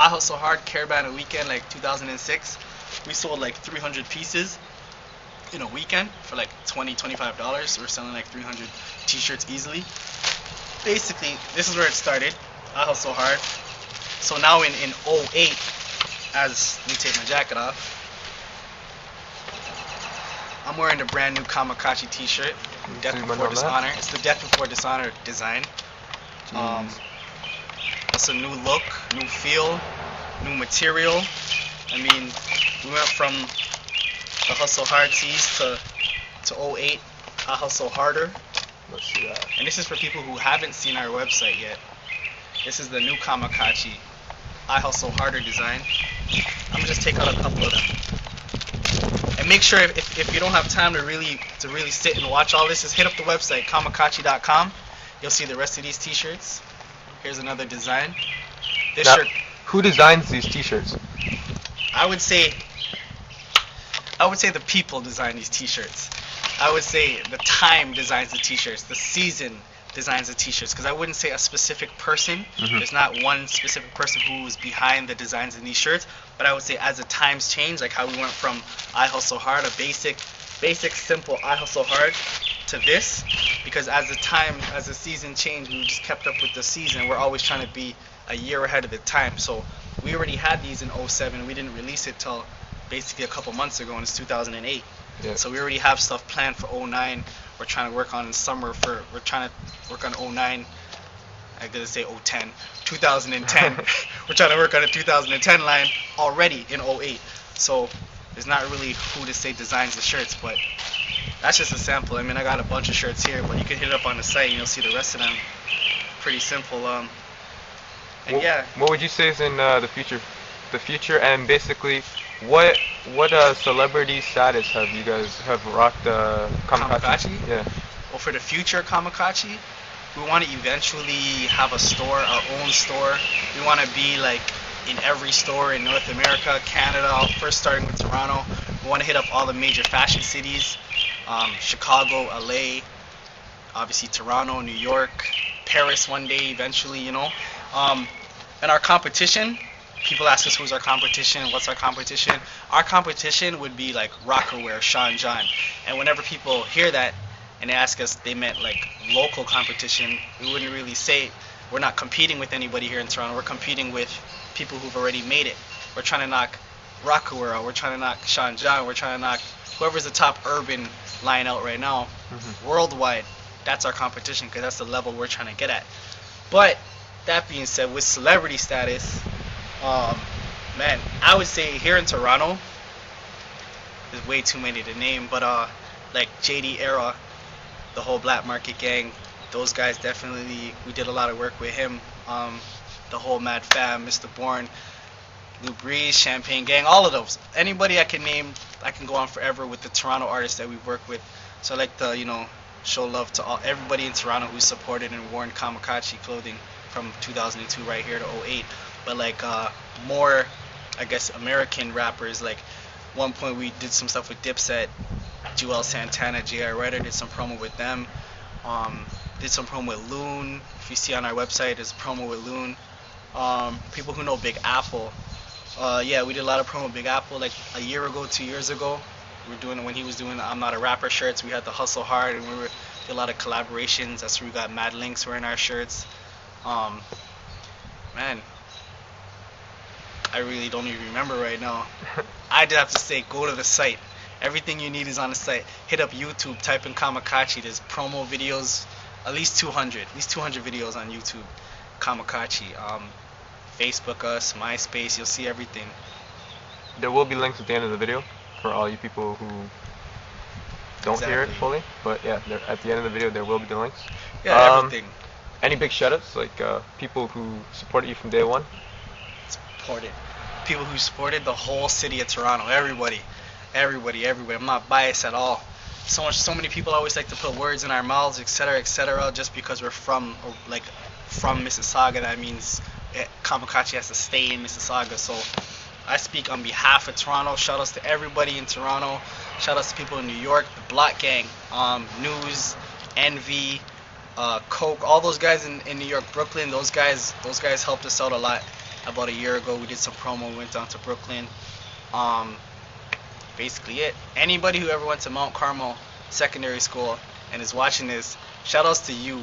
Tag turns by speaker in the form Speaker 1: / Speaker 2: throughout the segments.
Speaker 1: I Hustle Hard Caravana weekend, like 2006. We sold like 300 pieces in a weekend for like $20-$25. We're selling like 300 t-shirts easily. Basically, this is where it started. I Hustle Hard. So now in '08, as let me take my jacket off, I'm wearing the brand new Kamakachi t-shirt. Death Before Dishonor. It's the Death Before Dishonor design. It's a new look, new feel, new material. I mean, we went from the Hustle Hard tees to '08, I Hustle Harder.
Speaker 2: Let's see that.
Speaker 1: And this is for people who haven't seen our website yet. This is the new Kamakachi I Hustle Harder design. I'm gonna just take out a couple of them. And make sure if you don't have time to really sit and watch all this, just hit up the website kamakachi.com. You'll see the rest of these t-shirts. Here's another design. This
Speaker 2: now,
Speaker 1: shirt.
Speaker 2: Who designs these t-shirts?
Speaker 1: I would say the people design these t-shirts. I would say the time designs the t-shirts. The season designs the t-shirts. Because I wouldn't say a specific person. There's not one specific person who is behind the designs in these shirts. But I would say as the times change, like how we went from I Hustle Hard, a basic, simple I Hustle Hard, to this. Because as the season changed, we just kept up with the season. We're always trying to be a year ahead of the time. So we already had these in '07. We didn't release it till basically a couple months ago, and it's 2008.
Speaker 2: Yeah.
Speaker 1: So we already have stuff planned for '09. We're trying to work on summer we're trying to work on '09. I gotta say 010, 2010. We're trying to work on a 2010 line already in '08. So it's not really who to say designs the shirts, but that's just a sample. I mean, I got a bunch of shirts here, but you can hit it up on the site and you'll see the rest of them. Pretty simple. And yeah.
Speaker 2: What would you say is in the future? The future, and basically, what celebrity status have you guys rocked Kamakachi? Yeah.
Speaker 1: Well, for the future Kamakachi, we want to eventually have a store, our own store. We want to be like in every store in North America, Canada. First starting with Toronto. We want to hit up all the major fashion cities, Chicago, LA, obviously Toronto, New York, Paris one day eventually, you know. And our competition, people ask us who's our competition, what's our competition. Our competition would be like Rockaware, Sean John. And whenever people hear that and they ask us, they meant like local competition, we wouldn't really say we're not competing with anybody here in Toronto. We're competing with people who've already made it. We're trying to knock Rockaware out. We're trying to knock Sean John. We're trying to knock whoever's the top urban line out right now. Worldwide. That's our competition because that's the level we're trying to get at. But that being said, with celebrity status, man, I would say here in Toronto, there's way too many to name, but like JD Era, the whole Black Market Gang, those guys definitely, we did a lot of work with him. The whole Mad Fam, Mr. Bourne, Lou Breeze, Champagne Gang, all of those. Anybody I can name, I can go on forever with the Toronto artists that we've worked with. So I like to, you know, show love to everybody in Toronto who supported and worn Kamakachi clothing from 2002 right here to '08. But like more, I guess, American rappers, like one point we did some stuff with Dipset, Joel Santana, J.R. Ryder, did some promo with them. Did some promo with Loon. If you see on our website, there's a promo with Loon. People who know Big Apple. Yeah, we did a lot of promo with Big Apple like a year ago, 2 years ago. We were doing it when he was doing the I'm Not a Rapper shirts. We had the Hustle Hard, and we did a lot of collaborations. That's where we got Mad Links wearing our shirts. Man, I really don't even remember right now. I'd have to say, go to the site. Everything you need is on the site. Hit up YouTube, type in Kamakachi. There's promo videos, at least 200 videos on YouTube. Kamakachi. Facebook us, MySpace, you'll see everything.
Speaker 2: There will be links at the end of the video for all you people who don't hear it fully. But yeah, at the end of the video there will be the links.
Speaker 1: Yeah, everything.
Speaker 2: Any big shoutouts, like people who supported you from day one?
Speaker 1: Supported. People who supported the whole city of Toronto. Everybody. I'm not biased at all. So many people always like to put words in our mouths, etc., just because we're from Mississauga. That means Kamakachi has to stay in Mississauga. So I speak on behalf of Toronto. Shout outs to everybody in Toronto. Shout outs to people in New York, the Block Gang, News, Envy, Coke, all those guys in New York, Brooklyn. Those guys helped us out a lot. about a year ago. We did some promo. We went down to Brooklyn. Basically it. Anybody who ever went to Mount Carmel Secondary School and is watching this, shout outs to you.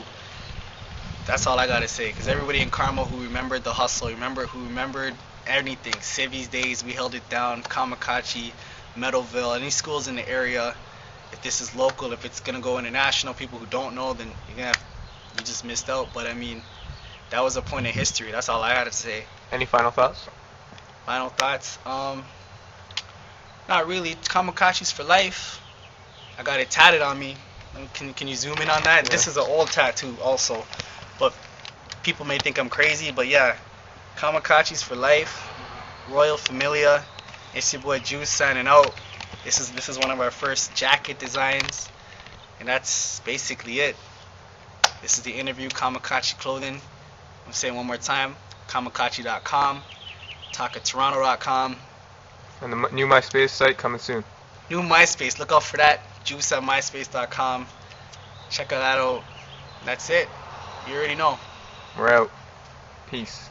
Speaker 1: That's all I gotta say. Cause everybody in Carmel who remembered the hustle, who remembered anything, Civi's days, we held it down. Kamakachi, Meadowville, any schools in the area. If this is local, if it's gonna go international, people who don't know, then you just missed out. But I mean, that was a point in history. That's all I had to say.
Speaker 2: Any final thoughts?
Speaker 1: Final thoughts? Not really. Kamakachi's for life. I got it tatted on me. Can you zoom in on that?
Speaker 2: Yeah.
Speaker 1: This is an old tattoo also, but people may think I'm crazy. But yeah, Kamakachi's for life. Royal Familia. It's your boy Juice signing out. This is one of our first jacket designs, and that's basically it. This is the interview, Kamakachi Clothing. I'm saying one more time, kamakachi.com, takatoronto.com.
Speaker 2: And the new MySpace site coming soon.
Speaker 1: New MySpace, look out for that. Juice at myspace.com. Check that out. That's it. You already know.
Speaker 2: We're out. Peace.